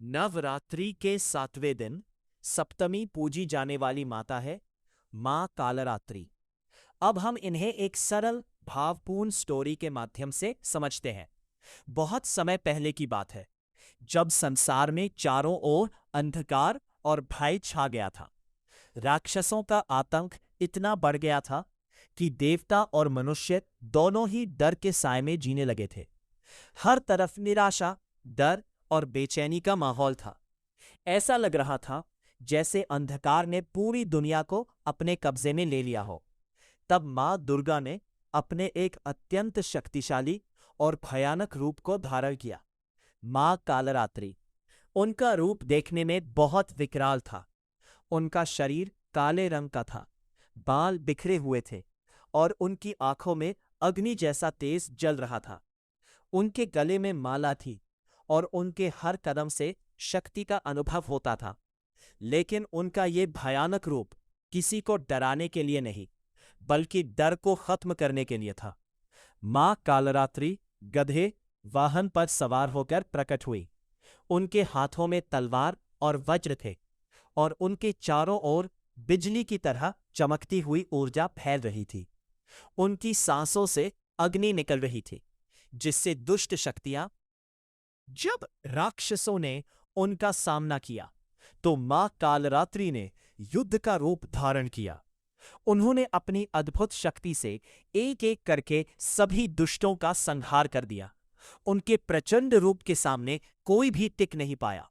नवरात्रि के 7वें दिन सप्तमी पूजी जाने वाली माता है मां कालरात्रि। अब हम इन्हें एक सरल भावपूर्ण स्टोरी के माध्यम से समझते हैं। बहुत समय पहले की बात है, जब संसार में चारों ओर अंधकार और भय छा गया था। राक्षसों का आतंक इतना बढ़ गया था कि देवता और मनुष्य दोनों ही डर के साए में जीने लगे थे। हर तरफ निराशा, डर और बेचैनी का माहौल था। ऐसा लग रहा था जैसे अंधकार ने पूरी दुनिया को अपने कब्जे में ले लिया हो। तब मां दुर्गा ने अपने एक अत्यंत शक्तिशाली और भयानक रूप को धारण किया, मां कालरात्रि। उनका रूप देखने में बहुत विकराल था। उनका शरीर काले रंग का था, बाल बिखरे हुए थे और उनकी आंखों में अग्नि जैसा तेज जल रहा था। उनके गले में माला थी और उनके हर कदम से शक्ति का अनुभव होता था। लेकिन उनका ये भयानक रूप किसी को डराने के लिए नहीं, बल्कि डर को खत्म करने के लिए था। मां कालरात्रि गधे वाहन पर सवार होकर प्रकट हुई। उनके हाथों में तलवार और वज्र थे और उनके चारों ओर बिजली की तरह चमकती हुई ऊर्जा फैल रही थी। उनकी सांसों से अग्नि निकल रही थी, जिससे दुष्ट शक्तियां। जब राक्षसों ने उनका सामना किया तो मां कालरात्रि ने युद्ध का रूप धारण किया। उन्होंने अपनी अद्भुत शक्ति से एक एक करके सभी दुष्टों का संहार कर दिया। उनके प्रचंड रूप के सामने कोई भी टिक नहीं पाया।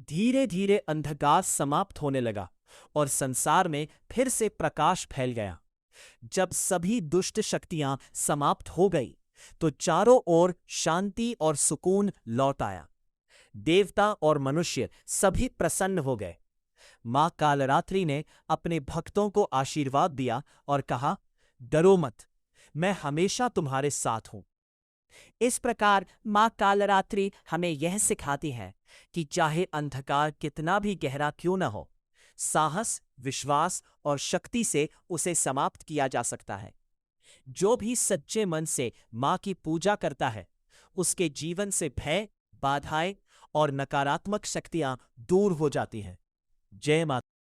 धीरे धीरे अंधकार समाप्त होने लगा और संसार में फिर से प्रकाश फैल गया। जब सभी दुष्ट शक्तियां समाप्त हो गई तो चारों ओर शांति और सुकून लौट आया। देवता और मनुष्य सभी प्रसन्न हो गए। मां कालरात्रि ने अपने भक्तों को आशीर्वाद दिया और कहा, डरो मत, मैं हमेशा तुम्हारे साथ हूं। इस प्रकार मां कालरात्रि हमें यह सिखाती है कि चाहे अंधकार कितना भी गहरा क्यों न हो, साहस, विश्वास और शक्ति से उसे समाप्त किया जा सकता है। जो भी सच्चे मन से मां की पूजा करता है, उसके जीवन से भय, बाधाएं और नकारात्मक शक्तियां दूर हो जाती हैं। जय माता।